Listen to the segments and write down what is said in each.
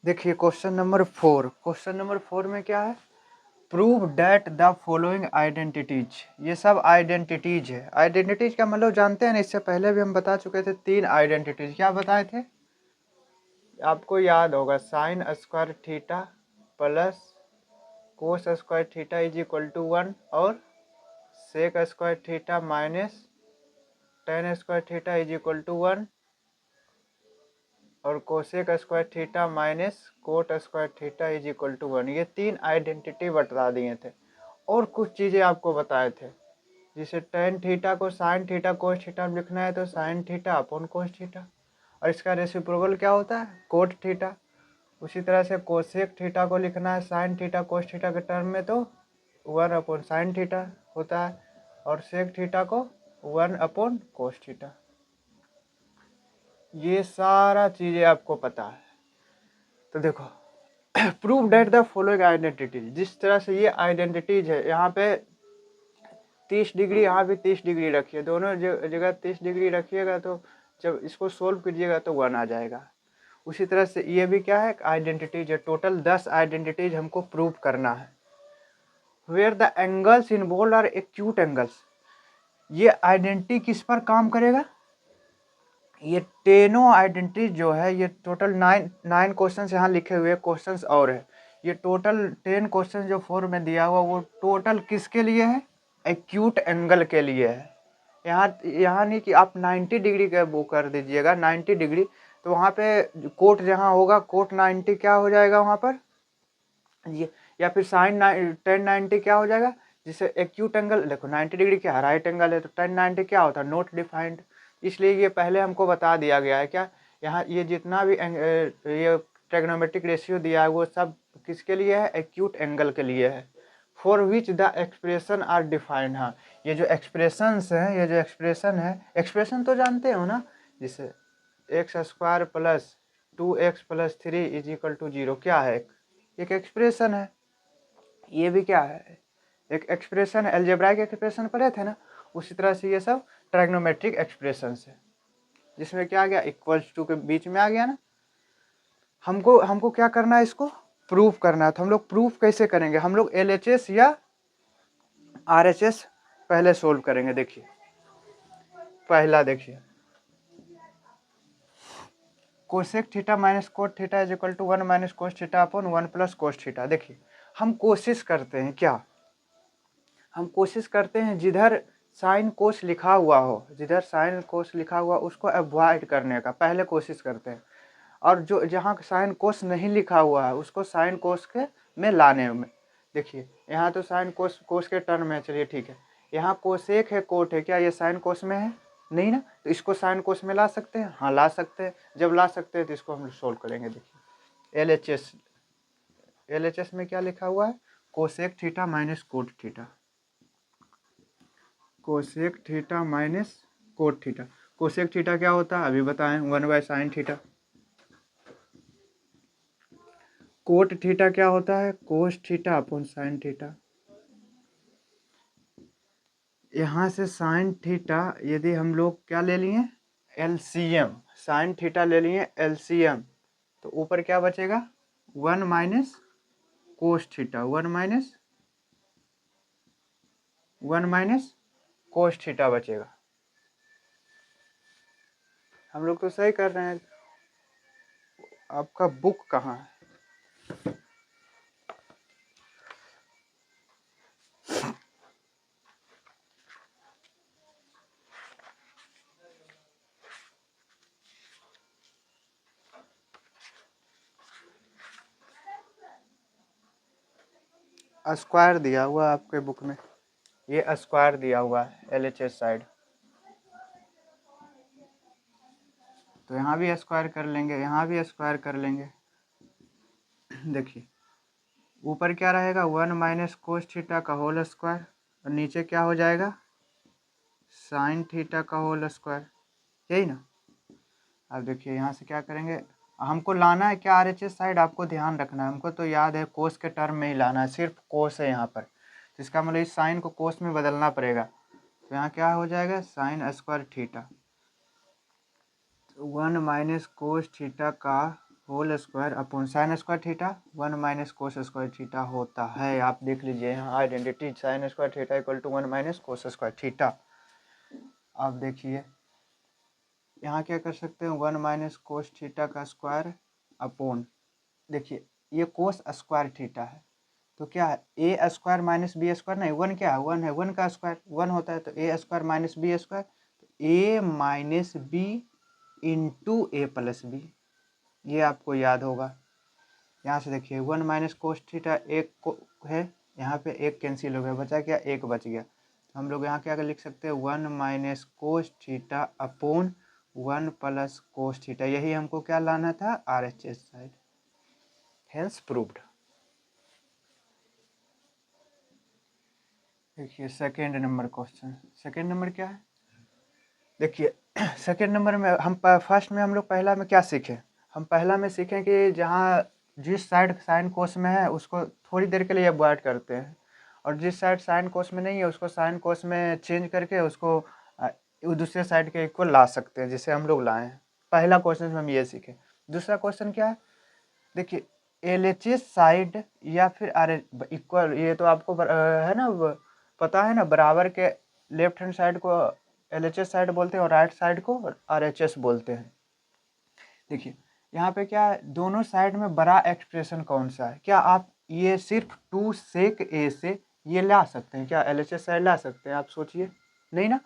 देखिए question number 4 में क्या है, prove that the following identities. ये सब आइडेंटिटीज है। आइडेंटिटीज का मतलब जानते हैं ना, इससे पहले भी हम बता चुके थे 3 आइडेंटिटीज। क्या बताए थे आपको याद होगा, sine square theta plus cos square theta is equal to 1 और sec square theta minus tan square theta is equal to 1 और cosec square theta minus cot square theta is equal to 1। ये 3 identity बता दिए थे और कुछ चीज़ें आपको बताए थे। जिसे टेन थीटा को साइन थीटा कोस थीटा में लिखना है तो sign theta upon cos theta, और इसका रेसिप्रोकल क्या होता है, कोट थीटा। उसी तरह से कोसेक थीटा को लिखना है साइन थीटा कोस थीटा के टर्म में तो 1 अपॉन साइन थीटा होता है, और सेक थीटा को 1 अपॉन कोस थीटा। ये सारा चीज़ें आपको पता है। तो देखो prove that the following identities. जिस तरह से ये आइडेंटिटीज है, यहाँ पे 30 डिग्री, यहाँ भी 30 डिग्री रखिए, दोनों जगह 30 डिग्री रखिएगा तो जब इसको सोल्व कीजिएगा तो 1 आ जाएगा। उसी तरह से ये भी क्या है, आइडेंटिटीज है। टोटल 10 आइडेंटिटीज हमको प्रूव करना है। Where the angles involved are acute angles. ये आइडेंटिटी किस पर काम करेगा, ये टेनों आइडेंटिटी जो है, ये टोटल 9 क्वेश्चन यहाँ लिखे हुए क्वेश्चन और है। ये टोटल 10 क्वेश्चन जो 4 में दिया हुआ वो टोटल किसके लिए है, एक्यूट एंगल के लिए है। यहाँ नहीं कि आप 90 डिग्री का वो कर दीजिएगा 90 डिग्री, तो वहाँ पे कोट जहाँ होगा कोट 90 क्या हो जाएगा वहाँ पर ये, या फिर साइन 1090 क्या हो जाएगा। जिसे एक्यूट एंगल देखो 90 डिग्री क्या राइट एंगल है, तो 1090 क्या होता है, नॉट डिफाइंड। इसलिए ये पहले हमको बता दिया गया है क्या, यहाँ ये जितना भी ये ट्रिग्नोमेट्रिक रेशियो दिया है वो सब किसके लिए है, एक्यूट एंगल के लिए है। For which the expression are defined. हाँ, ये जो एक्सप्रेशंस हैं, ये जो एक्सप्रेशन है, एक्सप्रेशन तो जानते हो ना, जिसे X square plus 2x plus 3 is equal to 0 क्या है, एक एक्सप्रेशन है। ये भी क्या है, एक एक्सप्रेशन है। अलजेब्राइक एक्सप्रेशन पढ़े थे ना, उसी तरह से ये सब ट्राइग्नोमेट्रिक एक्सप्रेशन है, जिसमें क्या आ गया, इक्वल्स टू के बीच में आ गया ना। हमको क्या करना है, इसको प्रूफ करना है। तो हम लोग प्रूफ कैसे करेंगे, हम लोग LHS या RHS पहले सोल्व करेंगे। देखिए पहला देखिए, cosec theta minus cot theta is equal to 1 minus cos theta upon 1 plus cos theta. देखिए हम कोशिश करते हैं क्या, हम कोशिश करते हैं जिधर साइन कोस लिखा हुआ हो, जिधर साइन कोस लिखा हुआ उसको अवॉइड करने का पहले कोशिश करते हैं, और जो जहाँ साइन कोस नहीं लिखा हुआ है उसको साइन कोस के में लाने में। देखिए यहाँ तो साइन कोस कोस के टर्म में, चलिए ठीक है। यहाँ कोसेक है कोट है, क्या ये साइन कोस में है, नहीं ना, तो इसको साइन कोस में ला सकते हैं, हाँ ला सकते हैं। जब ला सकते हैं तो इसको हम सोल्व करेंगे। देखिए LHS में क्या लिखा हुआ है, cosec theta minus cot theta, cosec theta minus cot theta. Cosec theta क्या होता है अभी बताएं, 1/sin थीटा। कोट थीटा क्या होता है, कोस थीटा अपॉन साइन थीटा। यहाँ से साइन थीटा यदि हम लोग क्या ले लिए, LCM, साइन थीटा ले लिए LCM, तो ऊपर क्या बचेगा, 1 minus cos theta, 1 minus cos theta बचेगा। हम लोग तो सही कर रहे हैं। आपका बुक कहाँ है, स्क्वायर दिया हुआ आपके बुक में, ये स्क्वायर दिया हुआ है LHS साइड, तो यहाँ भी स्क्वायर कर लेंगे, यहाँ भी स्क्वायर कर लेंगे। देखिए ऊपर क्या रहेगा, 1 माइनस कोस थीटा का होल स्क्वायर, और नीचे क्या हो जाएगा, साइन थीटा का होल स्क्वायर, यही ना। अब देखिए यहाँ से क्या करेंगे, हमको लाना है क्या RHS साइड, आपको ध्यान रखना है, हमको तो याद है कोस के टर्म में ही लाना है, सिर्फ कोस है यहाँ पर, तो इसका मतलब इस साइन को कोस में बदलना पड़ेगा। तो यहाँ क्या हो जाएगा, sine square theta, 1 minus cos theta का whole square upon sine square theta 1 minus cos square theta होता है। आप देख लीजिए यहाँ identity sine square theta equal to 1 minus cos square theta. आप देखिए यहाँ क्या कर सकते हैं, 1 माइनस कोस थीटा का स्क्वायर अपॉन, देखिए ये कोस स्क्वायर थीटा है तो क्या है A square minus B square, नहीं 1 क्या है 1 है, 1 का स्क्वायर 1 होता है तो A square minus B square, A minus B into A plus B, ये आपको याद होगा। यहाँ से देखिए 1 माइनस कोस थीटा एक को है, यहाँ पे एक कैंसिल हो गया, बचा क्या एक बच गया। हम लोग यहाँ क्या लिख सकते हैं 1 minus cos theta upon 1 plus cos theta, यही हमको क्या लाना था RHS साइड, हेंस प्रूव्ड। देखिए second number question, second number क्या है, देखिए सेकेंड नंबर में हम फर्स्ट में हम लोग पहला में क्या सीखे, हम पहला में सीखें कि जहाँ जिस साइड साइन कोस में है उसको थोड़ी देर के लिए अवॉइड करते हैं, और जिस साइड साइन कोस में नहीं है उसको साइन कोस में चेंज करके उसको दूसरे साइड के इक्वल ला सकते हैं, जिसे हम लोग लाए हैं। पहला क्वेश्चन में हम ये सीखे। दूसरा क्वेश्चन क्या है, देखिए LHS साइड या फिर आर इक्वल, ये तो आपको है ना पता है ना, बराबर के लेफ्ट हैंड साइड को LHS साइड बोलते हैं और राइट साइड को RHS बोलते हैं। देखिए यहाँ पे क्या है, दोनों साइड में बड़ा एक्सप्रेशन कौन सा है, क्या आप ये सिर्फ 2 सेक ए से ये ला सकते हैं, क्या LHS साइड ला सकते हैं, आप सोचिए नहीं ना।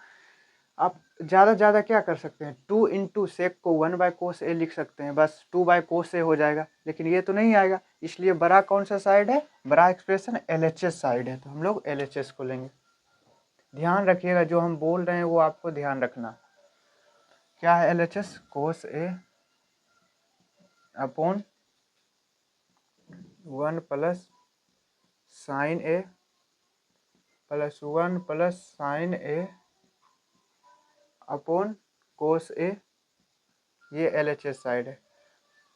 आप ज़्यादा ज़्यादा क्या कर सकते हैं 2 इंटू सेक को 1 बाय कोस ए लिख सकते हैं, बस 2 बाय कोस ए हो जाएगा, लेकिन ये तो नहीं आएगा, इसलिए बड़ा कौन सा साइड है, बड़ा एक्सप्रेशन LHS साइड है, तो हम लोग LHS को लेंगे। ध्यान रखिएगा जो हम बोल रहे हैं वो आपको ध्यान रखना। क्या है LHS, cos a upon 1 plus sine A plus 1 plus sine A upon cos ए, ये LHS साइड है।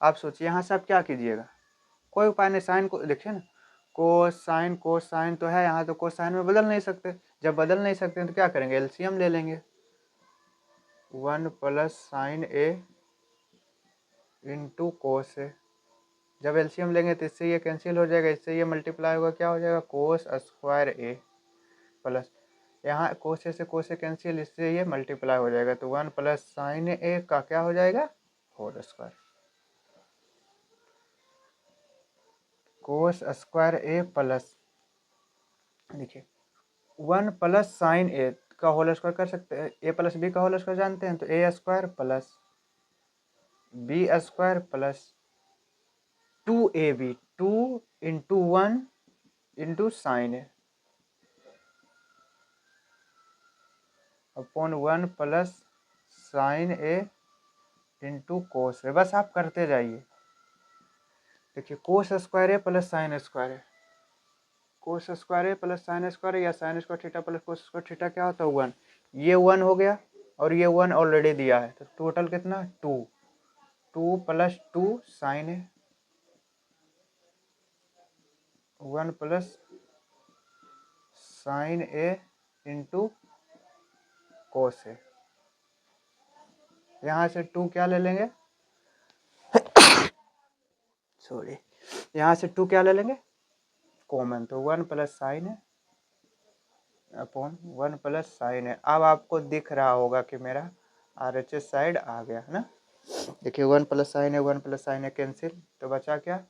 आप सोचिए यहाँ से आप क्या कीजिएगा, कोई उपाय नहीं, साइन को देखिए ना, कोस साइन तो है यहाँ, तो कोस साइन में बदल नहीं सकते, जब बदल नहीं सकते तो क्या करेंगे LCM ले लेंगे, 1 प्लस साइन ए इंटू कोस ए, जब LCM लेंगे तो इससे ये कैंसिल हो जाएगा, इससे ये मल्टीप्लाई होगा, क्या हो जाएगा कोस स्क्वायर ए प्लस, यहाँ कोस ए से कोस ए कैंसिल, इससे ये मल्टीप्लाई हो जाएगा, तो 1 प्लस साइन ए का क्या हो जाएगा होल स्क्वायर, कोस स्क्वायर ए प्लस, देखिए 1 प्लस साइन ए का होल स्क्वायर कर सकते हैं, ए प्लस बी का होल स्क्वायर जानते हैं, तो A square plus B square plus 2ab, 2 into 1 into sine A upon 1 plus sine A into cos A, बस आप करते जाइए। देखिए cos square A plus sine square A, cos square A plus sine square या sine square theta plus cos square theta क्या होता है 1, ये 1 हो गया और ये 1 ऑलरेडी दिया है, तो टोटल कितना 2, 2 प्लस 2 साइन ए, 1 प्लस साइन ए इंटू कोस ए, यहाँ से 2 क्या ले लेंगे सॉरी, यहाँ से 2 क्या ले लेंगे कॉमन, तो 1 प्लस साइन है अपॉन 1 प्लस साइन है। अब आपको दिख रहा होगा कि मेरा RHS साइड आ गया है ना, देखिए 1 प्लस साइन है 1 प्लस साइन है कैंसिल, तो बचा क्या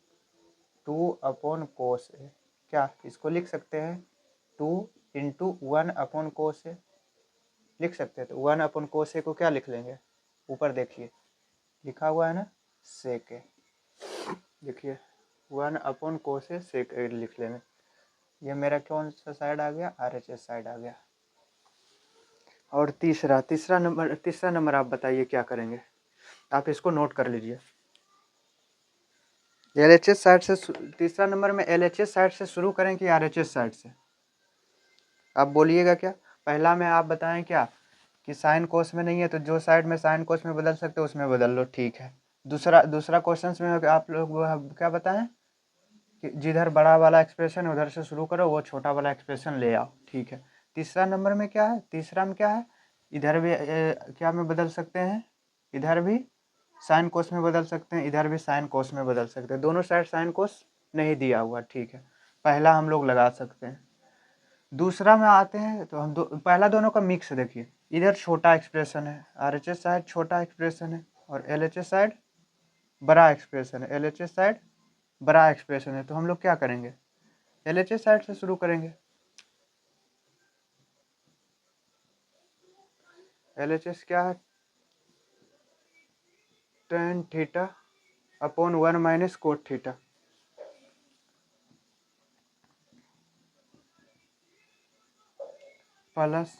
2 अपॉन कोस है, क्या इसको लिख सकते हैं 2 इंटू 1 अपॉन कोस है, लिख सकते हैं, तो 1 अपॉन कोस को क्या लिख लेंगे, ऊपर देखिए लिखा हुआ है ना सेक है, देखिए 1 अपॉन कोस सेक लिख लेंगे, ये मेरा कौन सा साइड आ गया RHS साइड आ गया। और तीसरा नंबर आप बताइए क्या करेंगे, आप इसको नोट कर लीजिए। LHS साइड से तीसरा नंबर में LHS साइड से शुरू करें कि RHS साइड से, आप बोलिएगा क्या। पहला में आप बताएं क्या कि साइन कोस में नहीं है, तो जो साइड में साइन कोस में बदल सकते हो उसमें बदल लो, ठीक है। दूसरा क्वेश्चन में आप लोग क्या बताएं कि जिधर बड़ा वाला एक्सप्रेशन है उधर से शुरू करो, वो छोटा वाला एक्सप्रेशन ले आओ, ठीक है। तीसरा नंबर में क्या है, तीसरा में क्या है, इधर भी क्या में बदल सकते हैं, इधर भी साइन कोस में बदल सकते हैं, इधर भी साइन कोस में बदल सकते हैं। दोनों साइड साइन कोस नहीं दिया हुआ, ठीक है, पहला हम लोग लगा सकते हैं। दूसरा में आते हैं तो हम पहला दोनों का मिक्स देखिए, इधर छोटा एक्सप्रेशन है, RHS साइड छोटा एक्सप्रेशन है, और LHS साइड बड़ा एक्सप्रेशन है, LHS साइड बड़ा एक्सप्रेशन है। तो हम लोग क्या करेंगे, LHS साइड से शुरू करेंगे। LHS क्या है, tan theta upon 1 minus cot theta, plus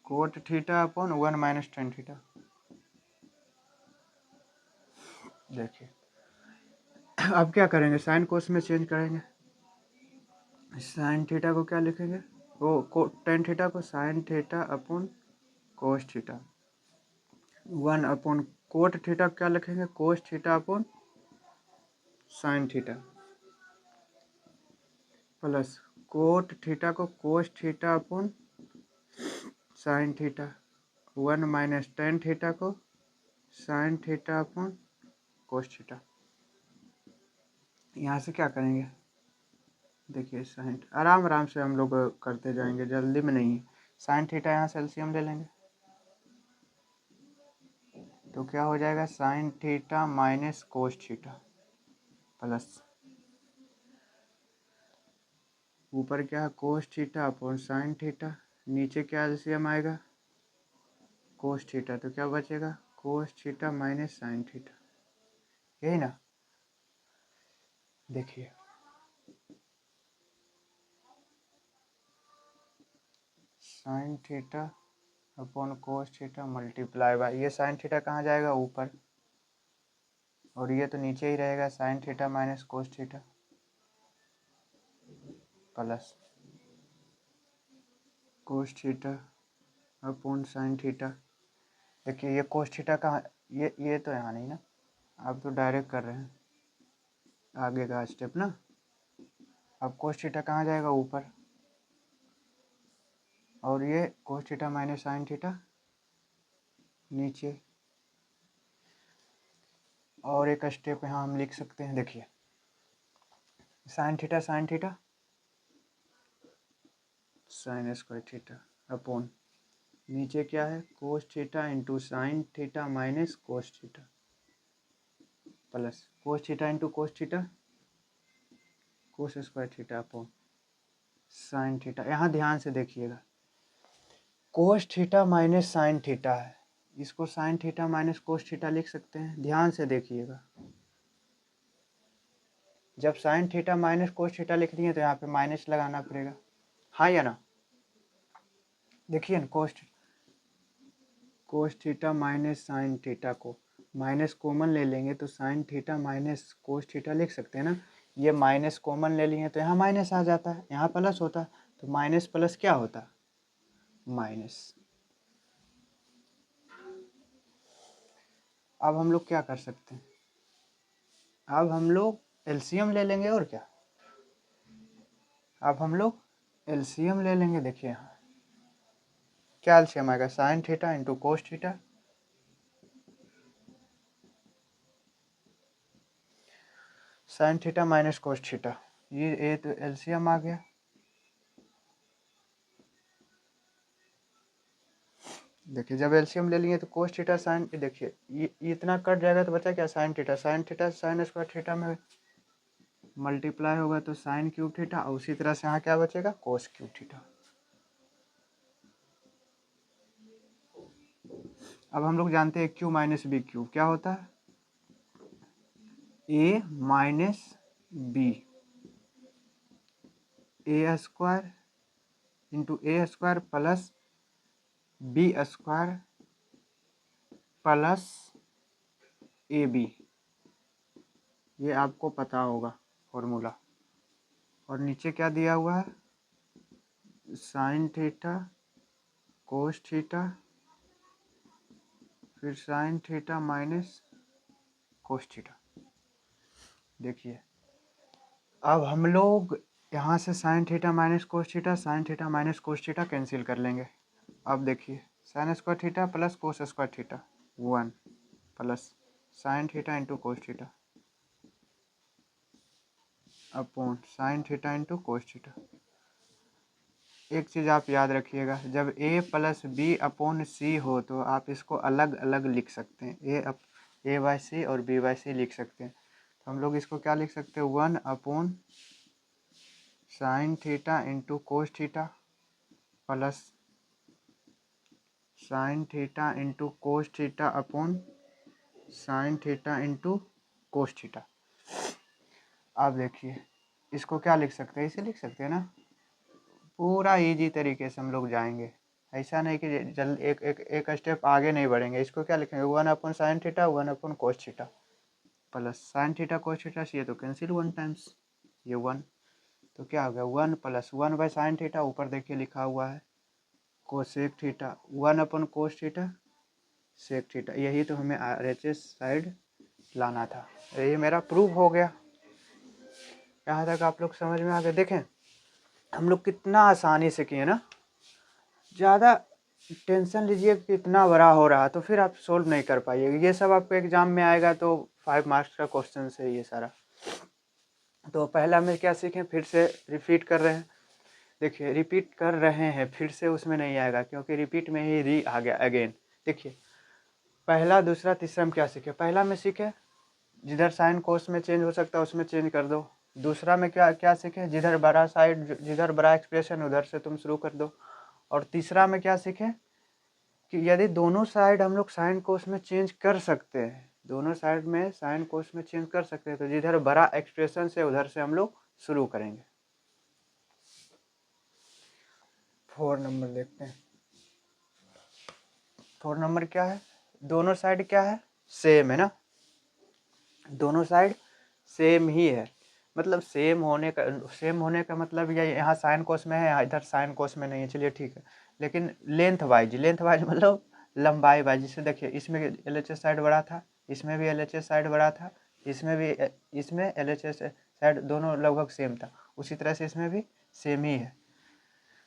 cot theta upon 1 minus tan theta. देखिए अब क्या करेंगे, साइन कोस में चेंज करेंगे। साइन थीटा को क्या लिखेंगे, वो टेन थीटा को sine theta upon cos theta, 1 upon cot theta क्या लिखेंगे, cos theta upon sine theta, plus cot theta को cos theta upon sine theta, 1 minus tan theta को sine theta upon cos theta. यहाँ से क्या करेंगे, देखिए साइन, आराम आराम से हम लोग करते जाएंगे, जल्दी में नहीं है। साइन थीटा यहाँ से एलसीएम ले लेंगे, तो क्या हो जाएगा, sine theta minus cos theta, plus ऊपर क्या है कोस थीटा अपॉन साइन थीटा, नीचे क्या एलसीएम आएगा कोस थीटा, तो क्या बचेगा cos theta minus sine theta, यही ना। देखिए sign theta upon cos theta multiply by, ये साइन थीटा कहाँ जाएगा ऊपर, और ये तो नीचे ही रहेगा, sine theta minus cos theta, plus cos theta upon sine theta. देखिए ये कोस थीटा कहाँ, ये तो यहाँ नहीं ना, आप तो डायरेक्ट कर रहे हैं आगे का स्टेप ना। अब कोस थीटा कहाँ जाएगा ऊपर, और ये cos theta minus sine theta नीचे। और एक स्टेप यहाँ हम लिख सकते हैं, देखिए sign theta sign square theta upon नीचे क्या है cos theta into sine theta minus cos theta, plus cos theta into cos theta cos square theta upon sine theta. यहाँ ध्यान से देखिएगा, cos theta minus sine theta है, इसको sine theta minus cos theta लिख सकते हैं। ध्यान से देखिएगा, जब sine theta minus cos theta लिख दिए तो यहाँ पे माइनस लगाना पड़ेगा, हाँ या ना। देखिए ना cos theta minus sine theta को माइनस कॉमन ले लेंगे तो sine theta minus cos theta लिख सकते हैं ना। ये माइनस कॉमन ले लिए तो यहाँ माइनस आ जाता है, यहाँ प्लस होता है, तो माइनस प्लस क्या होता, माइनस। अब हम लोग क्या कर सकते हैं, अब हम लोग एलसीएम ले लेंगे, और क्या, अब हम लोग एलसीएम ले लेंगे। देखिए यहाँ क्या एलसीएम आएगा, sine theta into cos theta, sine theta minus cos theta, ये तो एलसीएम आ गया। देखिए जब एलसीएम ले लिए तो कोस थीटा साइन, देखिए ये इतना कट जाएगा तो बचा क्या, sign theta sign square theta में मल्टीप्लाई होगा तो साइन क्यूब थीटा, और उसी तरह से यहाँ क्या बचेगा कोस क्यूब थीटा। अब हम लोग जानते हैं क्यू माइनस बी क्यूब क्या होता है, A minus B, A square into A square plus B square plus A B, ये आपको पता होगा फॉर्मूला। और नीचे क्या दिया हुआ है साइन थीटा कोस थीटा फिर sine theta minus cos theta. देखिए अब हम लोग यहाँ से sine theta minus cos theta sine theta minus cos theta cancel कर लेंगे। अब देखिए sign square theta plus cos square theta, 1 plus sine theta into cos theta upon sine theta into cos theta. एक चीज़ आप याद रखिएगा, जब a प्लस बी अपॉन सी हो तो आप इसको अलग अलग लिख सकते हैं, ए बाई सी और बी बाई सी लिख सकते हैं। तो हम लोग इसको क्या लिख सकते हैं, 1 upon sine theta into cos theta plus sine theta into cos theta upon sine theta into cos theta. आप देखिए इसको क्या लिख सकते हैं, इसे लिख सकते हैं ना। पूरा इजी तरीके से हम लोग जाएंगे, ऐसा नहीं कि जल्द एक स्टेप आगे नहीं बढ़ेंगे। इसको क्या लिखेंगे, 1 upon sine theta 1 upon cos theta plus sine theta cos theta से ये तो कैंसिल 1 टाइम्स ये 1, तो क्या हो गया 1 प्लस 1 बाई साइन थीटा, ऊपर देखिए लिखा हुआ है cosec theta 1 upon cos theta sec theta. यही तो हमें RHS साइड लाना था। ये मेरा प्रूव हो गया। यहाँ तक आप लोग समझ में आ गए। देखें हम लोग कितना आसानी से किए ना, ज़्यादा टेंशन लीजिए कि इतना बड़ा हो रहा तो फिर आप सोल्व नहीं कर पाइएगा। ये सब आपको एग्जाम में आएगा तो 5 मार्क्स का क्वेश्चन है ये सारा। तो पहला में क्या सीखें, फिर से रिपीट कर रहे हैं। देखिए रिपीट कर रहे हैं, फिर से उसमें नहीं आएगा क्योंकि रिपीट में ही री आ गया अगेन। देखिए पहला दूसरा तीसरा में क्या सीखे, पहला में सीखे जिधर साइन कोस में चेंज हो सकता है उसमें चेंज कर दो। दूसरा में क्या क्या सीखे, जिधर बड़ा साइड जिधर बड़ा एक्सप्रेशन उधर से तुम शुरू कर दो। और तीसरा में क्या सीखे कि यदि दोनों साइड हम लोग साइन कोस में चेंज कर सकते हैं, दोनों साइड में साइन कोस में चेंज कर सकते हैं, तो जिधर बड़ा एक्सप्रेशन से उधर से हम लोग शुरू करेंगे। 4 नंबर देखते हैं। 4 नंबर क्या है, दोनों साइड क्या है, सेम है ना, दोनों साइड सेम ही है। मतलब सेम होने का मतलब ये यहाँ साइन कोस में है, इधर साइन कोस में नहीं है, चलिए ठीक है। लेकिन लेंथ वाइज मतलब लंबाई वाइज, जिसे देखिए इसमें LHS साइड बड़ा था, इसमें भी LHS साइड बड़ा था, इसमें LHS साइड दोनों लगभग सेम था, उसी तरह से इसमें भी सेम ही है।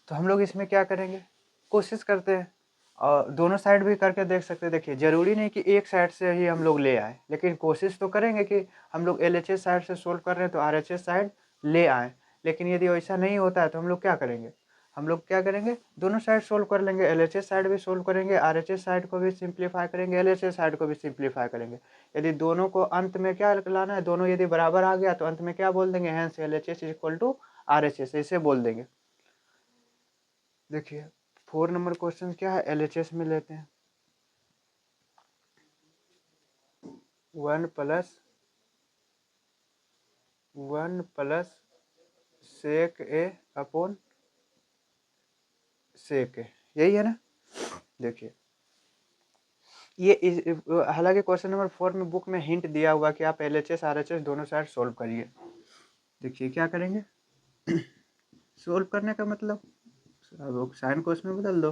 तो हम लोग इसमें क्या करेंगे, कोशिश करते हैं और दोनों साइड भी करके देख सकते हैं। देखिए ज़रूरी नहीं कि एक साइड से ही हम लोग ले आए, लेकिन कोशिश तो करेंगे कि हम लोग LHS साइड से सोल्व कर रहे हैं तो RHS साइड ले आए। लेकिन यदि वैसा नहीं होता है तो हम लोग क्या करेंगे, दोनों साइड सोल्व कर लेंगे, LHS साइड भी सोल्व करेंगे, RHS साइड को भी सिंप्लीफाई करेंगे, LHS साइड को भी सिंप्लीफाई करेंगे। यदि दोनों को अंत में क्या लाना है, दोनों यदि बराबर आ गया तो अंत में क्या बोल देंगे, hence LHS is equal to RHS, ऐसे बोल देंगे। देखिए 4 नंबर क्वेश्चन क्या है, LHS में लेते हैं 1 प्लस सेक ए अपॉन सेक ए, यही है ना। देखिए ये हालांकि क्वेश्चन नंबर 4 में बुक में हिंट दिया हुआ कि आप LHS RHS दोनों साइड सोल्व करिए। देखिए क्या करेंगे सोल्व करने का मतलब अब साइन कोस में बदल दो,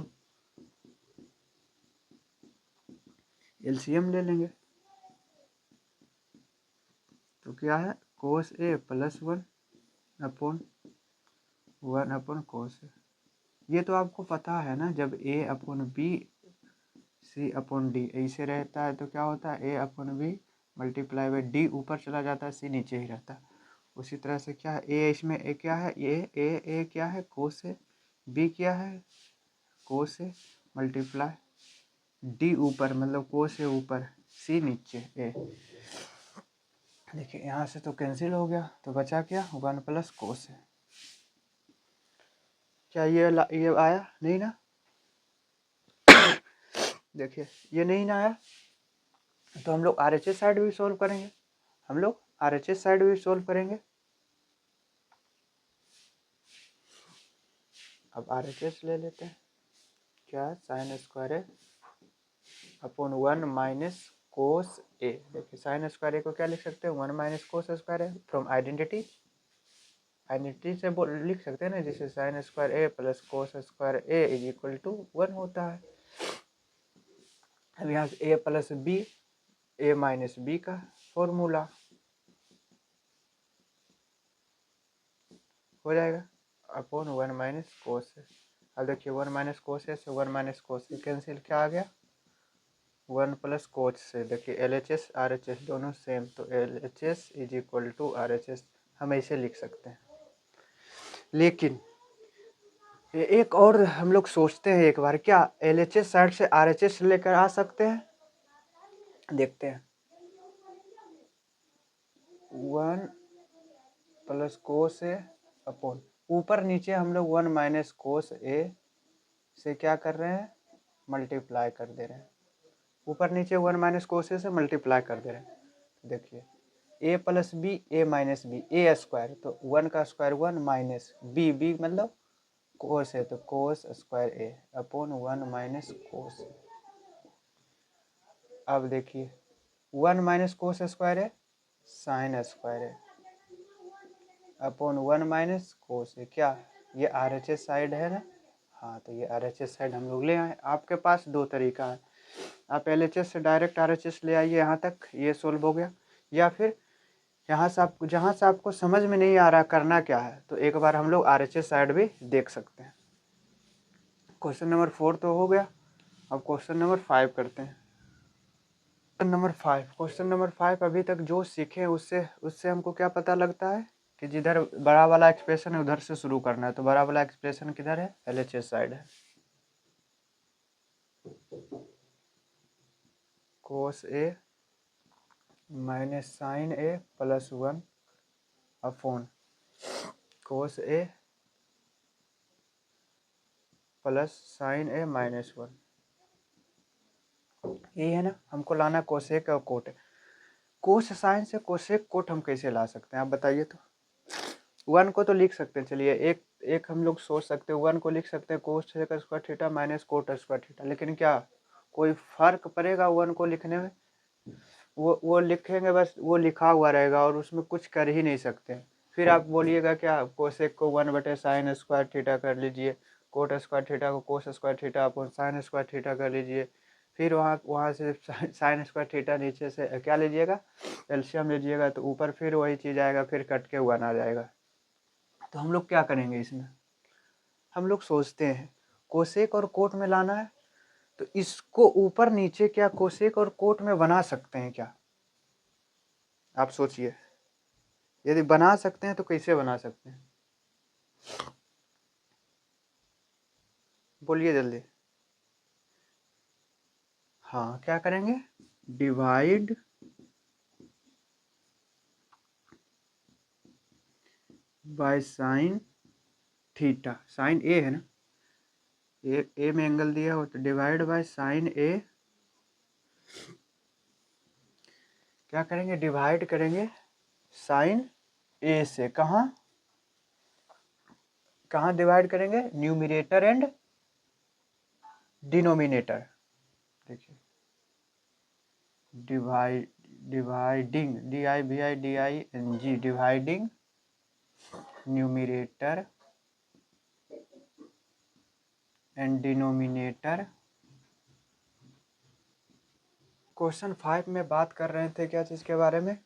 LCM ले लेंगे तो क्या है कोस ए प्लस 1 अपॉन कोस ए। ये तो आपको पता है ना, जब A upon B C upon D ऐसे रहता है तो क्या होता है A upon B multiply by D, ऊपर चला जाता है, C नीचे ही रहता है। उसी तरह से क्या है A इसमें A क्या है, A क्या है कोस ए, B क्या है कोस ए मल्टीप्लाई डी ऊपर मतलब कोस ए ऊपर C नीचे A। देखिए यहाँ से तो कैंसिल हो गया तो बचा क्या 1 प्लस कोस ए। क्या ये आया नहीं ना, देखिए ये नहीं ना आया तो हम लोग RHS साइड भी सोल्व करेंगे, अब RHS ले लेते हैं, क्या sign square A upon 1 minus cos ए। देखिए साइन स्क्वायर ए को क्या लिख सकते हैं 1 minus cos square A, from identity से लिख सकते हैं ना, जिससे sine square A plus cos square A is equal to 1 होता है। अब यहाँ से A plus B A minus B का फॉर्मूला हो जाएगा अपॉन 1 माइनस कोस ए। अब देखिए 1 माइनस कोस ए से 1 माइनस कोस ए कैंसिल, क्या आ गया वन प्लस कोच से, देखिए L H S R H S दोनों सेम, तो L H S is equal to R H S हम ऐसे लिख सकते हैं। लेकिन एक और हम लोग सोचते हैं एक बार, क्या एल एच एस साइड से आर एच एस लेकर आ सकते हैं? देखते हैं। One plus cos a upon, ऊपर नीचे हम लोग वन माइनस कोस ए से क्या कर रहे हैं, मल्टीप्लाई कर दे रहे हैं। ऊपर नीचे वन माइनस कोस ए से मल्टीप्लाई कर दे रहे हैं। देखिए A plus B, A minus B, A square, तो वन का square one minus B, B मतलब कोस है तो cos square A upon one minus cos. अब देखिए वन माइनस कोस स्क्वायर है साइन स्क्वायर है अपॉन वन माइनस कोस है, क्या ये आर एच एस साइड है ना? हाँ, तो ये आर एच एस साइड हम लोग ले आए। आपके पास दो तरीका है, आप एल एच एस से डायरेक्ट आर एच एस ले आइए यहाँ तक, ये सोल्व हो गया। या फिर यहाँ से आपको, जहाँ से आपको समझ में नहीं आ रहा करना क्या है, तो एक बार हम लोग आर एच एस साइड भी देख सकते हैं। क्वेश्चन नंबर 4 तो हो गया, अब क्वेश्चन नंबर 5 करते हैं। क्वेश्चन नंबर 5 अभी तक जो सीखे उससे उससे हमको क्या पता लगता है कि जिधर बड़ा वाला एक्सप्रेशन है उधर से शुरू करना है। तो बड़ा वाला एक्सप्रेशन किधर है? एल एच एस साइड है। कोस A minus sine A plus one upon cos A plus sine A minus one, यही है ना? हमको लाना कोसेक और कोट। कोस साइन से कोसेक कोट हम कैसे ला सकते हैं, आप बताइए तो। वन को तो लिख सकते हैं, चलिए एक एक हम लोग सोच सकते हैं, वन को लिख सकते हैं कोस का square theta minus cot square theta, लेकिन क्या कोई फर्क पड़ेगा वन को लिखने में? वो लिखेंगे बस, वो लिखा हुआ रहेगा और उसमें कुछ कर ही नहीं सकते। फिर आप बोलिएगा क्या कोसेक को वन बटे साइन स्क्वायर थीटा कर लीजिए, कोट स्क्वायर थीटा को कोस square theta upon sine square theta कर लीजिए, फिर वहाँ वहाँ से साइन स्क्वायर थीटा नीचे से क्या लीजिएगा, एलसीएम लीजिएगा, तो ऊपर फिर वही चीज़ आएगा, फिर कट के वन आ जाएगा। तो हम लोग क्या करेंगे इसमें, हम लोग सोचते हैं कोसेक और कोट में लाना है, तो इसको ऊपर नीचे क्या कोसेक और कोट में बना सकते हैं क्या? आप सोचिए, यदि बना सकते हैं तो कैसे बना सकते हैं, बोलिए जल्दी। हाँ, क्या करेंगे, divide by sine theta, sine A है ना, ए में एंगल दिया हो, तो डिवाइड बाय साइन ए, क्या करेंगे, डिवाइड करेंगे साइन ए से, कहाँ कहाँ डिवाइड करेंगे, न्यूमिनेटर एंड डिनोमिनेटर। देखिए dividing DIVIDING dividing numerator and denominator. Question 5 में बात कर रहे थे क्या चीज़ के बारे में,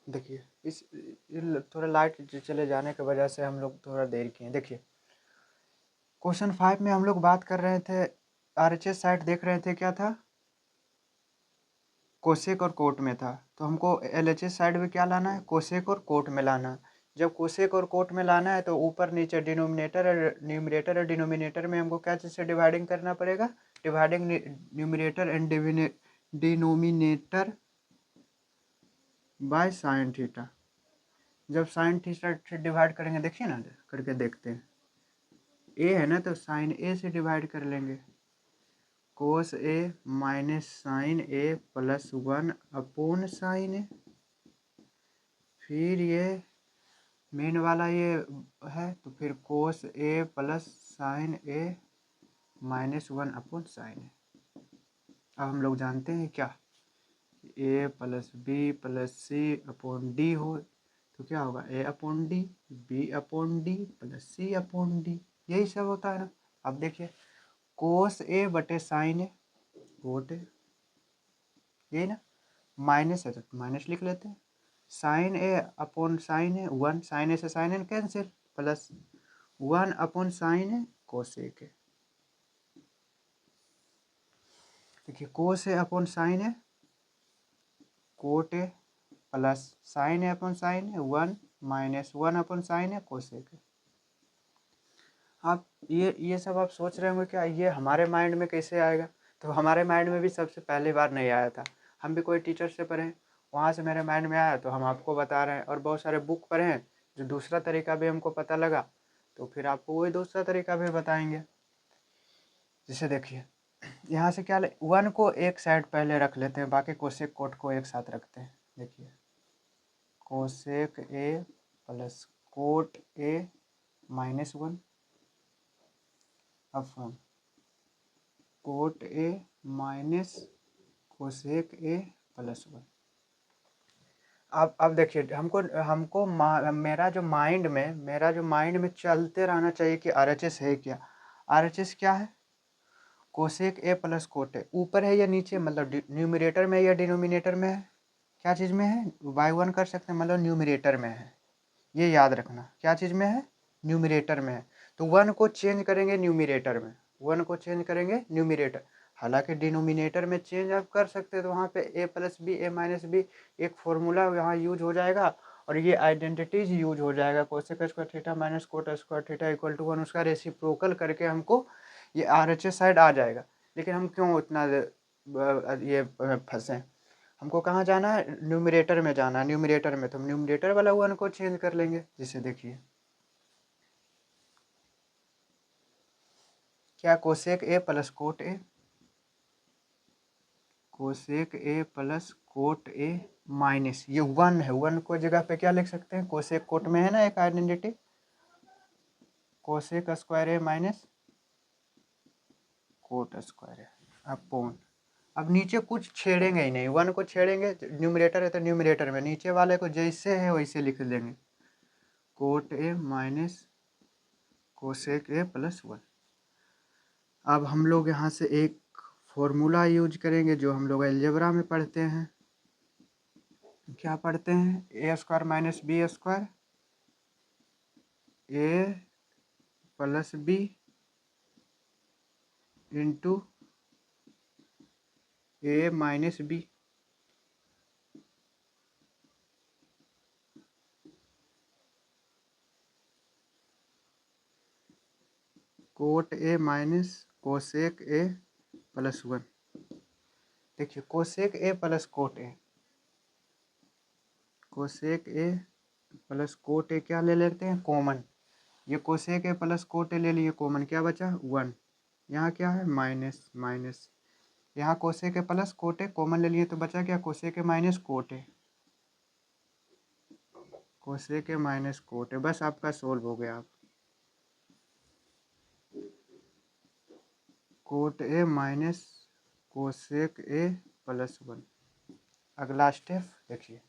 देखिए इस थोड़ा लाइट चले जाने की वजह से हम लोग थोड़ा देर किए। देखिए क्वेश्चन 5 में हम लोग बात कर रहे थे, आरएचएस साइड देख रहे थे, क्या था, कोसेक और कोट में था, तो हमको एलएचएस साइड में क्या लाना है, कोसेक और कोट में लाना है। जब कोसेक और कोट में लाना है तो ऊपर नीचे डिनोमिनेटर और न्यूमरेटर और डिनोमिनेटर में हमको क्या चीज़ से डिवाइडिंग करना पड़ेगा, dividing numerator and denominator by sine theta. जब साइन थीटा से डिवाइड करेंगे, देखिए ना करके देखते हैं, ए है ना तो साइन ए से डिवाइड कर लेंगे, cos A minus sine A plus one upon sine A, फिर ये मेन वाला ये है तो फिर cos A plus sine A minus one upon sine A. अब हम लोग जानते हैं क्या, A plus B plus C upon D हो तो क्या होगा, A upon D, B upon D plus C upon D, यही सब होता है ना। अब देखिए कोस ए बटे साइन ए कोट ए, यही ना, माइनस है तो माइनस लिख लेते हैं, sine A upon sine a one, sine a से sine a cancel, plus one upon sine a cosec a. देखिए कोस ए अपॉन साइन है cot a plus sine A upon sine है 1 minus 1 upon sine है cosec है। आप ये सब आप सोच रहे होंगे क्या ये हमारे माइंड में कैसे आएगा। तो हमारे माइंड में भी सबसे पहली बार नहीं आया था। हम भी कोई टीचर से पढ़े, वहाँ से मेरे माइंड में आया तो हम आपको बता रहे हैं। और बहुत सारे बुक पढ़े हैं जो दूसरा तरीका भी हमको पता लगा, तो फिर आपको वही दूसरा तरीका भी बताएंगे। जैसे देखिए यहाँ से क्या 1 को एक साइड पहले रख लेते हैं, बाकी कोसेक कोट को एक साथ रखते हैं। देखिए cosec A plus cot A minus 1 upon coat A minus cosec A plus 1। अब देखिए हमको मेरा जो माइंड में चलते रहना चाहिए कि RHS है क्या। RHS क्या है, कोसेक ए प्लस कोट ए। ऊपर है या नीचे, मतलब न्यूमरेटर में या डिनोमिनेटर में है, क्या चीज़ में है, y1 कर सकते हैं, मतलब न्यूमरेटर में है। ये याद रखना क्या चीज़ में है, न्यूमरेटर में है। तो 1 को चेंज करेंगे न्यूमरेटर में, 1 को चेंज करेंगे न्यूमरेटर। हालांकि डिनोमिनेटर में चेंज आप कर सकते हैं, तो वहाँ पे a plus B A minus b एक फॉर्मूला यहाँ यूज हो जाएगा और ये आइडेंटिटीज यूज हो जाएगा। Cosec square theta minus cot square theta equal to 1, उसका रेसिप्रोकल करके हमको ये RHS साइड आ जाएगा। लेकिन हम क्यों उतना ये फंसे, हमको कहाँ जाना है, न्यूमरेटर में जाना है। न्यूमरेटर में तो हम न्यूमरेटर वाला 1 को चेंज कर लेंगे। जिसे देखिए क्या cosec A plus cot A, cosec A plus cot A minus ये 1 है, 1 को जगह पे क्या लिख सकते हैं, कोसेक कोट में है ना एक आइडेंटिटी, कोसेक स्क्वायर ए माइनस कोट स्क्वायर है अपॉन। अब नीचे कुछ छेड़ेंगे ही नहीं, 1 को छेड़ेंगे, न्यूमरेटर है तो न्यूमरेटर में, नीचे वाले को जैसे है वैसे लिख देंगे, coat A minus cosec A plus 1। अब हम लोग यहाँ से एक फॉर्मूला यूज करेंगे जो हम लोग अलजेब्रा में पढ़ते हैं। क्या पढ़ते हैं, A square minus B square A plus B into A minus B. Cot A minus cosec A plus 1। देखिए cosec A plus cot A, cosec A plus cot A क्या ले लेते हैं कॉमन, ये cosec A plus cot A ले लिए common, क्या बचा 1। यहाँ क्या है माइनस माइनस, यहाँ cosec A plus cot A common ले लिए तो बचा क्या, cosec A minus cot A, cosec A minus cot A. बस आपका सोल्व हो गया। आप coat A minus cosec A plus 1। अगला स्टेप देखिए,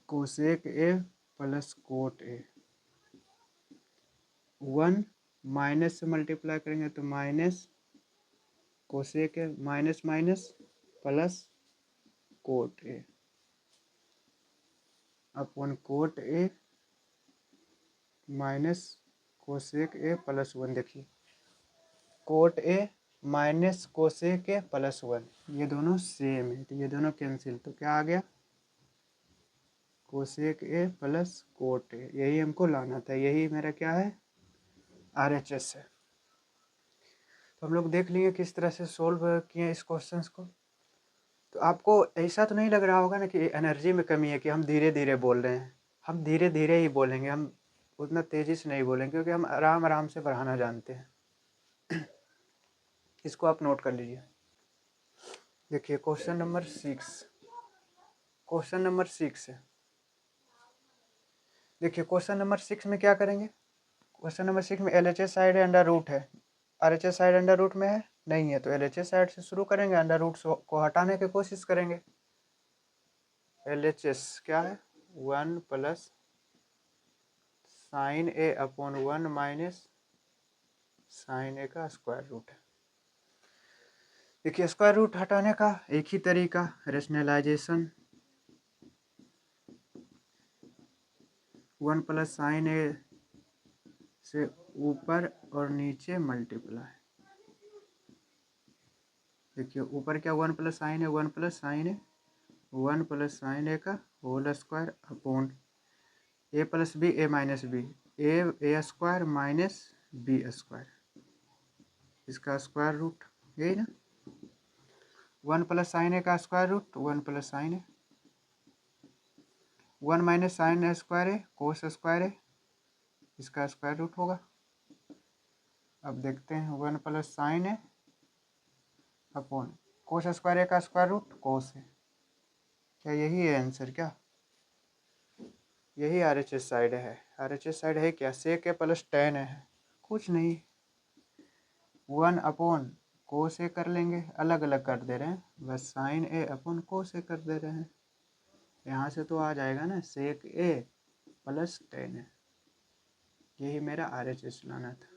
cosec A plus cot A, 1 minus से मल्टीप्लाई करेंगे तो minus cosec A minus minus plus cot A upon coat A minus cosec A plus 1। देखिए coat A minus cosec A plus 1 ये दोनों same है, तो ये दोनों कैंसिल, तो क्या आ गया कोसेक ए प्लस कोट ए। यही हमको लाना था, यही मेरा क्या है RHS है। तो हम लोग देख लिए किस तरह से सोल्व किए इस क्वेश्चंस को। तो आपको ऐसा तो नहीं लग रहा होगा ना कि एनर्जी में कमी है कि हम धीरे धीरे बोल रहे हैं। हम धीरे धीरे ही बोलेंगे, हम उतना तेज़ी से नहीं बोलेंगे क्योंकि हम आराम आराम से बढ़ाना जानते हैं। इसको आप नोट कर लीजिए। देखिए क्वेश्चन नंबर 6, क्वेश्चन नंबर 6 है। देखिए क्वेश्चन नंबर 6 में क्या करेंगे, क्वेश्चन नंबर 6 में LHS साइड है अंडर रूट है, RHS साइड अंडर रूट में है नहीं है, तो LHS साइड से शुरू करेंगे, अंडर रूट को हटाने की कोशिश करेंगे। LHS क्या है 1 प्लस साइन ए अपॉन 1 माइनस साइन ए का स्क्वायर रूट है। देखिए स्क्वायर रूट हटाने का एक ही तरीका रेशनलाइजेशन, 1 प्लस साइन ए से ऊपर और नीचे मल्टीप्लाई, देखिए ऊपर क्या 1 प्लस साइन है, 1 प्लस साइन है, 1 प्लस साइन ए का whole square upon A plus B A minus B, A square minus B square, इसका स्क्वायर रूट, यही ना। 1 प्लस साइन ए का स्क्वायर रूट 1 प्लस साइन है, 1 माइनस साइन स्क्वायर है कोस square है, इसका स्क्वायर रूट होगा। अब देखते हैं 1 प्लस साइन है अपॉन कोस स्क्वायर है का स्क्वायर रूट कोस है। क्या यही है आंसर? क्या यही RHS साइड है? RHS साइड है क्या? सेक ए प्लस टेन है, कुछ नहीं। 1 अपॉन कोस ए कर लेंगे, अलग अलग कर दे रहे हैं बस, साइन ए अपॉन कोस ए कर दे रहे हैं। यहाँ से तो आ जाएगा ना, सेक ए प्लस टेन है। यही मेरा RHS लाना था।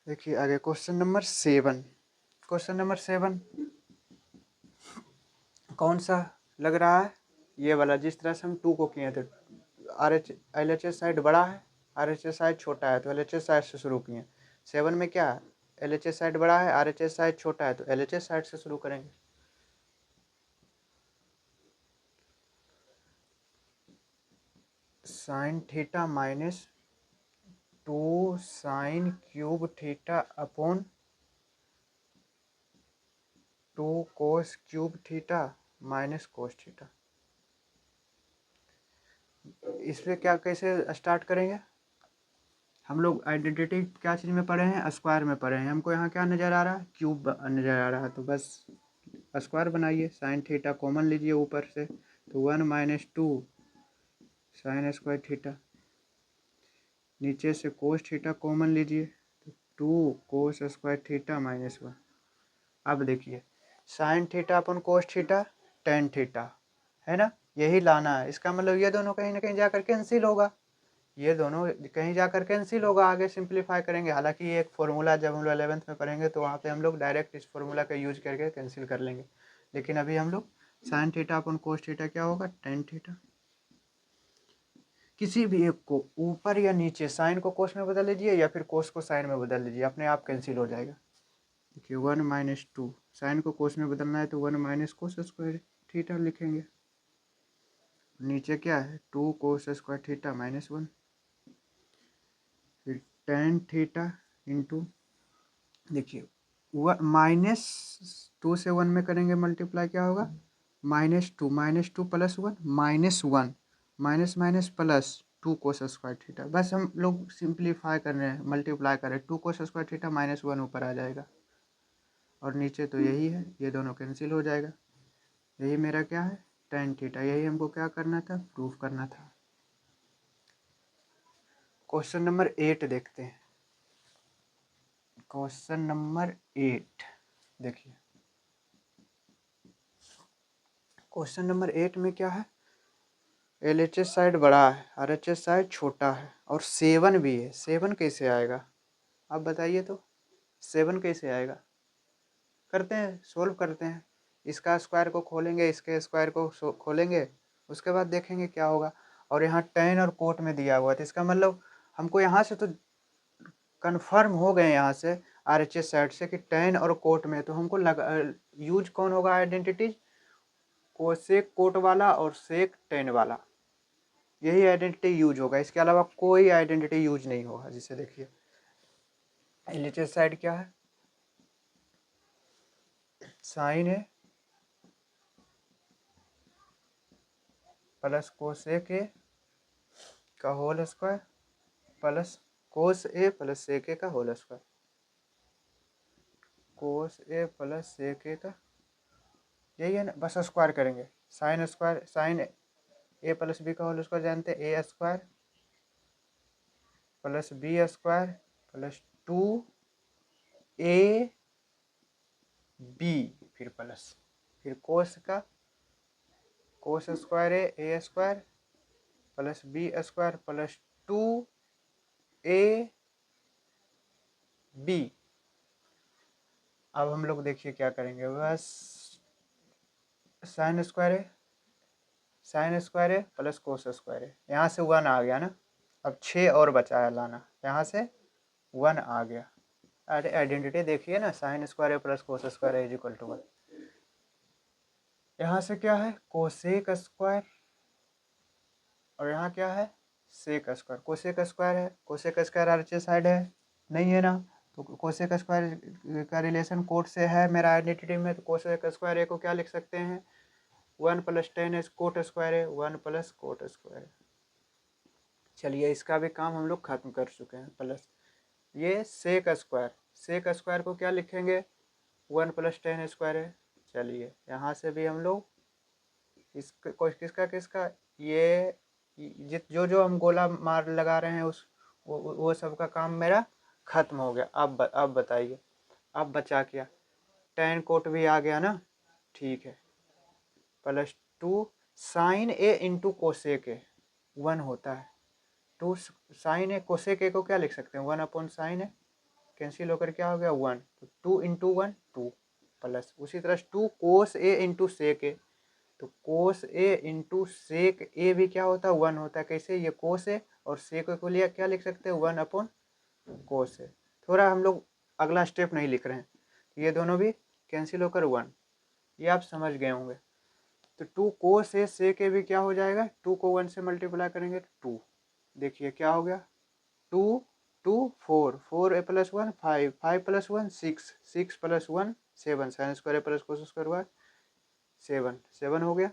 देखिए आगे क्वेश्चन नंबर 7। क्वेश्चन नंबर 7 कौन सा लग रहा है? ये वाला, जिस तरह से हम 2 को किए थे। LHS साइड बड़ा है, RHS साइड छोटा है, तो LHS साइड से शुरू किए। 7 में क्या है? LHS साइड बड़ा है, RHS साइड छोटा है, तो LHS साइड से शुरू करेंगे। Sine theta minus 2 sine cube theta upon 2 cos cube theta minus cos theta. इसमें क्या कैसे स्टार्ट करेंगे? हम लोग आइडेंटिटी क्या चीज़ में पढ़े हैं? स्क्वायर में पढ़े हैं। हमको यहाँ क्या नज़र आ रहा है? क्यूब नज़र आ रहा है, तो बस स्क्वायर बनाइए। साइन थीटा कॉमन लीजिए ऊपर से, तो 1 माइनस 2 साइन स्क्वायर थीटा, नीचे से कोस थीटा कॉमन लीजिए, तो 2 कोस स्क्वायर थीटा माइनस 1। अब देखिए साइन थीटा अपन कोस थीटा टेन थीटा है ना, यही लाना है। इसका मतलब ये दोनों कहीं ना कहीं जाकर कैंसिल होगा, ये दोनों कहीं जाकर कैंसिल होगा। आगे सिंप्लीफाई करेंगे, हालांकि ये एक फॉर्मूला जब हम लोग 11th में पढ़ेंगे तो वहाँ पे हम लोग डायरेक्ट इस फॉर्मूला का यूज करके कैंसिल कर लेंगे। लेकिन अभी हम लोग साइन थीटा अपन कोस थीटा क्या होगा? Tan theta. किसी भी एक को ऊपर या नीचे, साइन को कोस में बदल लीजिए या फिर कोस को साइन में बदल लीजिए, अपने आप कैंसिल हो जाएगा। देखिए 1 माइनस 2, साइन को कोस में बदलना है तो 1 माइनस कोस स्क्वायर थीटा लिखेंगे। नीचे क्या है? 2 कोस स्क्वायर थीटा माइनस 1, फिर टेन थीटा इंटू, देखिए -2 से 1 में करेंगे मल्टीप्लाई, क्या होगा? -2 प्लस 1 -1, माइनस माइनस प्लस 2 कोस स्क्वायर थीटा। बस हम लोग सिंप्लीफाई कर रहे हैं, मल्टीप्लाई कर रहे हैं। 2 कोस स्क्वायर थीटा -1 ऊपर आ जाएगा, और नीचे तो यही है, ये दोनों कैंसिल हो जाएगा। यही मेरा क्या है? Tan theta. यही हमको क्या करना था? प्रूफ करना था। क्वेश्चन नंबर 8 देखते हैं। क्वेश्चन नंबर 8 देखिए, क्वेश्चन नंबर 8 में क्या है? LHS साइड बड़ा है, RHS साइड छोटा है, और 7 भी है। 7 कैसे आएगा आप बताइए तो? 7 कैसे आएगा? करते हैं, सोल्व करते हैं। इसका स्क्वायर को खोलेंगे, इसके स्क्वायर को खोलेंगे, उसके बाद देखेंगे क्या होगा। और यहाँ टेन और कोट में दिया हुआ था, इसका मतलब हमको यहाँ से तो कंफर्म हो गए यहाँ से RHS साइड से कि टेन और कोट में, तो हमको यूज कौन होगा आइडेंटिटीज? कोसेक कोट वाला और सेक टेन वाला, यही आइडेंटिटी यूज होगा। इसके अलावा कोई आइडेंटिटी यूज नहीं होगा। जिसे देखिए LHS साइड क्या है? साइन है प्लस कोसेक ए का whole square plus cos A plus sec A का whole square, cos A plus sec A का, यही है ना। बस स्क्वायर करेंगे, sine square, sine A plus B का होल स्क्वायर जानते हैं, A square plus B square plus 2 A B, फिर प्लस, फिर कोस का कोस स्क्वायर है A square plus B square plus 2 A B. अब हम लोग देखिए क्या करेंगे, बस साइन स्क्वायर है, साइन स्क्वायर है प्लस कोस स्क्वायर है, यहाँ से 1 आ गया ना। अब 6 और बचा है लाना, यहाँ से 1 आ गया, आइडेंटिटी देखिए ना, sine square A plus cos square A is equal to 1। यहाँ से क्या है कोसेक स्क्वायर, और यहाँ क्या है सेक स्क्वायर। कोसेक स्क्वायर है, कोसेक स्क्वायर आरएचएस साइड है नहीं है ना, तो कोसेक स्क्वायर का रिलेशन कोट से है मेरा आइडेंटिटी में, तो कोसेक स्क्वायर ए को क्या लिख सकते हैं 1 + 10 कोट स्क्वायर है 1 + कोट स्क्वायर। चलिए इसका भी काम हम लोग खत्म कर चुके हैं। प्लस ये सेक स्क्वायर, सेक स्क्वायर को क्या लिखेंगे 1 + 10 स्क्वायर है। चलिए यहाँ से भी हम लोग किसका किसका ये जो जो हम गोला मार लगा रहे हैं उस वो सब का काम मेरा खत्म हो गया। अब बताइए अब बचा क्या, tan कोट भी आ गया ना, ठीक है। +2 sine A into cosec a 1 होता है, 2 साइन ए कोसेक ए को क्या लिख सकते हैं 1/sin ए, कैंसिल होकर क्या हो गया 1, तो 2 × 1 2 प्लस उसी तरह 2 कोस ए इंटू सेक ए, तो कोस ए इंटू सेक ए भी क्या होता है 1 होता है। कैसे ये कोस ए और सेक को लिए क्या लिख सकते हैं 1/कोस ए। थोड़ा हम लोग अगला स्टेप नहीं लिख रहे हैं, ये दोनों भी कैंसिल होकर 1, ये आप समझ गए होंगे। तो 2 कोस ए सेक ए भी क्या हो जाएगा 2 को 1 से मल्टीप्लाई करेंगे तो 2, देखिए क्या हो गया 2 2 4 4 a + 1 5 5 + 1 6 6 + 1 7 sin square A plus cos square हुआ 7 7 हो गया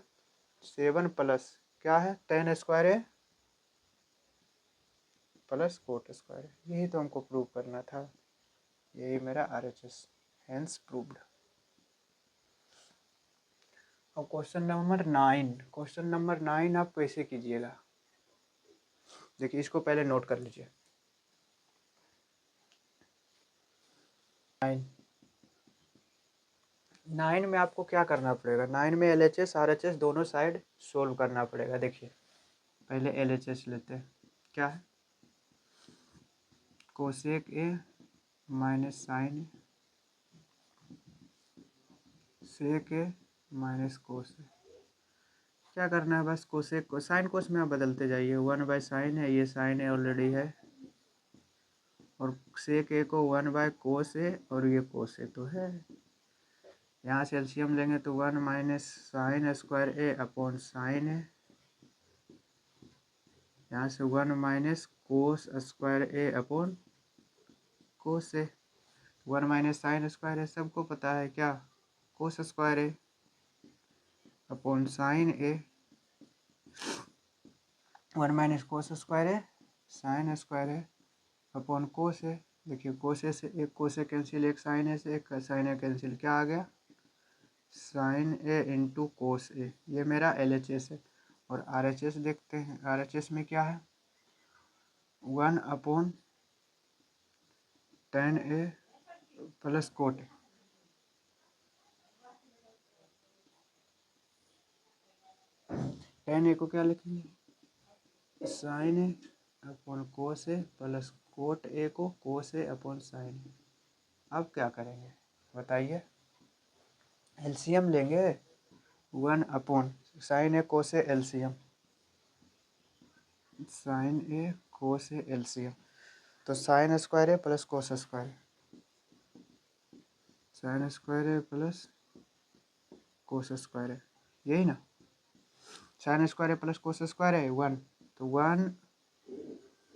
7 प्लस क्या है tan स्क्वायर ए प्लस कोट स्क्वायर है। यही तो हमको प्रूव करना था, यही मेरा RHS, हेंस प्रूव्ड। अब क्वेश्चन नंबर 9, क्वेश्चन नंबर 9 आप कैसे कीजिएगा देखिए, इसको पहले नोट कर लीजिए। 9 में आपको क्या करना पड़ेगा, 9 में LHS RHS दोनों साइड सोल्व करना पड़ेगा। देखिए पहले LHS लेते हैं, क्या है cosec A minus sine sec A minus cos A. क्या करना है बस कोसेक को साइन कोस में आप बदलते जाइए, 1/sin है, ये साइन ए ऑलरेडी है, और सेक ए को 1/कोस ए, और ये कोस ए तो है। यहाँ से एलसीएम लेंगे तो 1 - sin square A upon sine ए, यहाँ से 1 - कोस square A upon cos a. 1 - sin square ए सबको पता है क्या कोस square A upon sine A, 1 - cos square A sign square A upon cos ए। देखिए कोस ए से एक कोस ए कैंसिल, एक साइन ए से एक साइन ए कैंसिल, क्या आ गया साइन ए इंटू कोस ए। ये मेरा LHS है। और RHS देखते हैं, RHS में क्या है 1/tan a plus cot a. tan a को क्या लिखेंगे sine A upon cos A plus cot a को cos a upon sine A. अब क्या करेंगे बताइए, एलसीएम लेंगे 1/sin A cos A LCM, sine A cos A LCM, तो साइन स्क्वायर ए plus cos square, sine square ए plus cos square है, यही ना। साइन स्क्वायर ए प्लस कोस स्क्वायर है 1, तो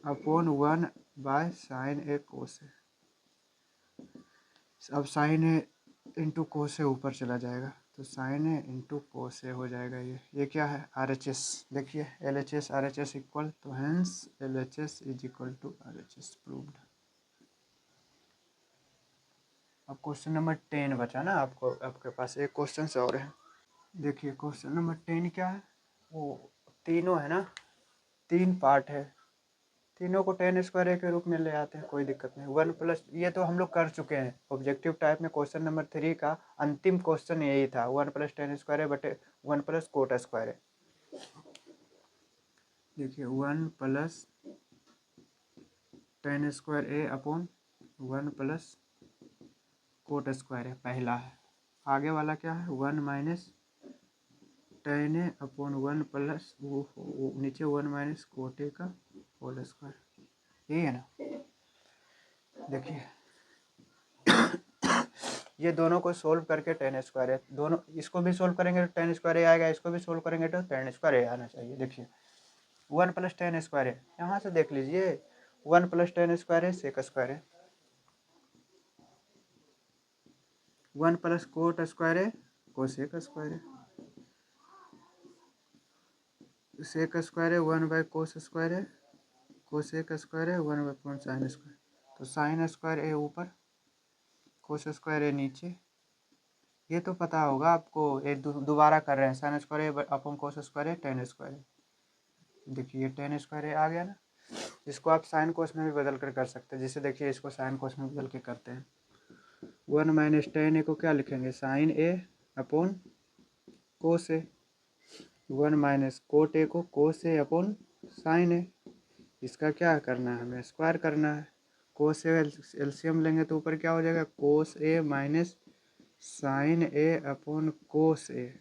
1/1/sin ए कोस ए। अब साइन ए इंटू कोस ए ऊपर चला जाएगा, तो साइन ए इंटू कोस ए हो जाएगा। ये क्या है RHS। देखिए LHS RHS इक्वल, तो hence LHS is equal to RHS proved. अब क्वेश्चन नंबर 10 बचा ना आपको, आपके पास एक क्वेश्चन और है। देखिए क्वेश्चन नंबर 10 क्या है, वो तीनों है ना, 3 पार्ट है, तीनों को tan स्क्वायर ए के रूप में ले आते हैं, कोई दिक्कत नहीं। 1 प्लस ये तो हम लोग कर चुके हैं ऑब्जेक्टिव टाइप में, क्वेश्चन नंबर 3 का अंतिम क्वेश्चन यही था 1 + tan स्क्वायर ए बटे 1 + कोट स्क्वायर ए। देखिए 1 + tan square A upon 1 + coat square ए पहला है। आगे वाला क्या है 1 - tan ए अपॉन 1 प्लस वो नीचे 1 - कोट ए का होल स्क्वायर, यही है ना। देखिए ये दोनों को सोल्व करके टेन स्क्वायर है, दोनों इसको भी सोल्व करेंगे तो टेन स्क्वायर आएगा, इसको भी सोल्व करेंगे तो टेन स्क्वायर आना चाहिए। देखिए 1 + टेन स्क्वायर है, यहाँ से देख लीजिए 1 + टेन स्क्वायर है सेक स्क्वायर है, 1 + कोट स्क्वायर है कोसेक स्क्वायर है, सेक स्क्वायर है 1/कोस स्क्वायर है, कोसेक स्क्वायर है 1/साइन स्क्वायर। तो साइन स्क्वायर है ऊपर, कोस स्क्वायर है नीचे, ये तो पता होगा आपको, ये दोबारा कर रहे हैं। साइन स्क्वायर है अपॉन कोस स्क्वायर है टेन स्क्वायर है, देखिए टेन स्क्वायर है आ गया ना। इसको आप साइन कोस में भी बदल कर सकते हैं, जिससे देखिए इसको साइन कोस में बदल के करते हैं। 1 - tan a को क्या लिखेंगे, sine A upon cos a, 1 - cot a को कोस ए अपॉन साइन ए। इसका क्या करना है, हमें स्क्वायर करना है। कोस ए एलसीएम लेंगे तो ऊपर क्या हो जाएगा, कोस A minus sine A upon cos ए,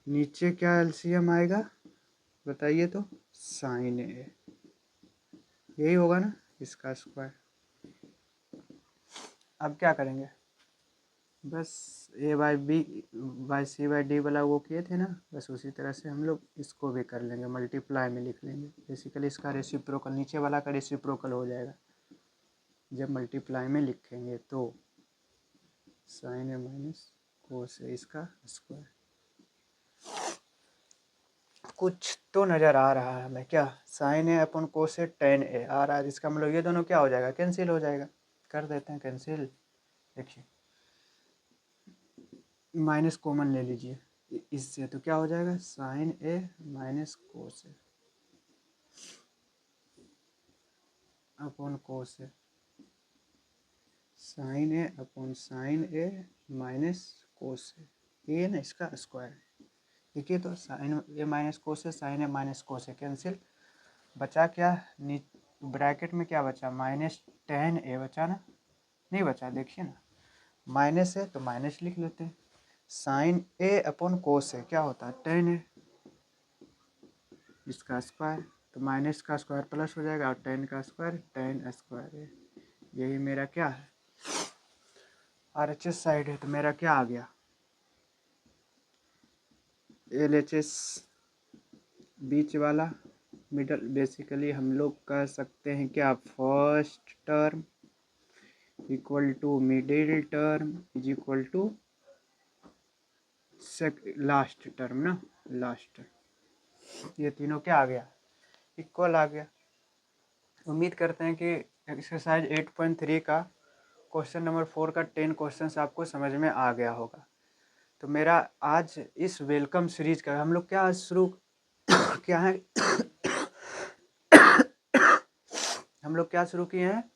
नीचे क्या एलसीएम आएगा बताइए तो, साइन ए, यही होगा ना इसका स्क्वायर। अब क्या करेंगे, बस a/b/c/d वाला वो किए थे ना, बस उसी तरह से हम लोग इसको भी कर लेंगे, मल्टीप्लाई में लिख लेंगे। बेसिकली इसका रेसिप्रोकल, नीचे वाला का रेसिप्रोकल हो जाएगा जब मल्टीप्लाई में लिखेंगे तो, साइन ए माइनस कोस ए इसका स्क्वायर। कुछ तो नज़र आ रहा है हमें, क्या, साइन ए अपॉन कोस ए टेन ए आ रहा है, इसका मतलब ये दोनों क्या हो जाएगा, कैंसिल हो जाएगा। कर देते हैं कैंसिल। देखिए माइनस कॉमन ले लीजिए इससे, तो क्या हो जाएगा, sign A minus cos a upon cos A, sign A upon sine A minus cos ए, ये ना इसका स्क्वायर। देखिए तो sign A minus cos A, sign A minus cos A cancel, बचा क्या, ब्रैकेट में क्या बचा, -tan a बचा ना, नहीं बचा, देखिए ना माइनस है तो माइनस लिख लेते हैं। Sine A upon cos A क्या होता है, tan है, इसका स्क्वायर, तो माइनस का स्क्वायर प्लस हो जाएगा और tan का स्क्वायर tan स्क्वायर है। यही मेरा क्या है, RHS साइड है, तो मेरा क्या आ गया, LHS बीच वाला मिडल। बेसिकली हम लोग कह सकते हैं क्या, first term equal to middle term is equal to last term ना, लास्ट। ये तीनों क्या आ गया, इक्वल आ गया। उम्मीद करते हैं कि एक्सरसाइज 8.3 का क्वेश्चन नंबर 4 का 10 क्वेश्चन आपको समझ में आ गया होगा। तो मेरा आज इस वेलकम सीरीज का हम लोग क्या शुरू क्या है हम लोग क्या शुरू किए हैं,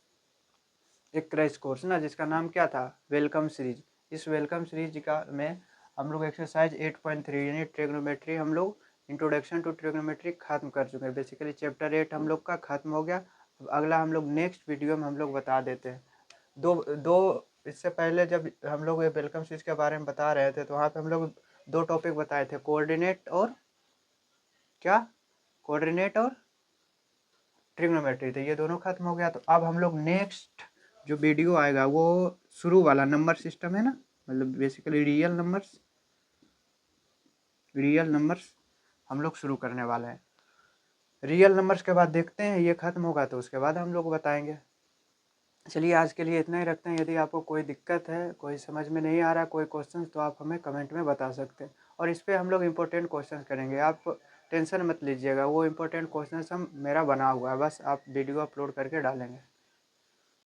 एक क्रैश कोर्स ना, जिसका नाम क्या था, वेलकम सीरीज। इस वेलकम सीरीज का में हम लोग एक्सरसाइज 8.3 यानी ट्रिग्नोमेट्री, हम लोग इंट्रोडक्शन टू ट्रिग्नोमेट्री खत्म कर चुके हैं। बेसिकली चैप्टर 8 हम लोग का खत्म हो गया। अब अगला हम लोग नेक्स्ट वीडियो में हम लोग बता देते हैं। दो इससे पहले जब हम लोग ये वेलकम सीरीज के बारे में बता रहे थे तो वहाँ पे हम लोग 2 टॉपिक बताए थे, कोऑर्डिनेट और क्या, कोऑर्डिनेट और ट्रिग्नोमेट्री, तो ये दोनों खत्म हो गया। तो अब हम लोग नेक्स्ट जो वीडियो आएगा वो शुरू वाला नंबर सिस्टम है ना, मतलब बेसिकली रियल नंबर्स हम लोग शुरू करने वाले हैं। रियल नंबर्स के बाद देखते हैं, ये खत्म होगा तो उसके बाद हम लोग बताएंगे। चलिए आज के लिए इतना ही रखते हैं। यदि आपको कोई दिक्कत है, कोई समझ में नहीं आ रहा, कोई क्वेश्चन, तो आप हमें कमेंट में बता सकते हैं, और इस पर हम लोग इम्पोर्टेंट क्वेश्चन करेंगे। आप टेंशन मत लीजिएगा, वो इम्पोर्टेंट क्वेश्चन हम मेरा बना हुआ है, बस आप वीडियो अपलोड करके डालेंगे।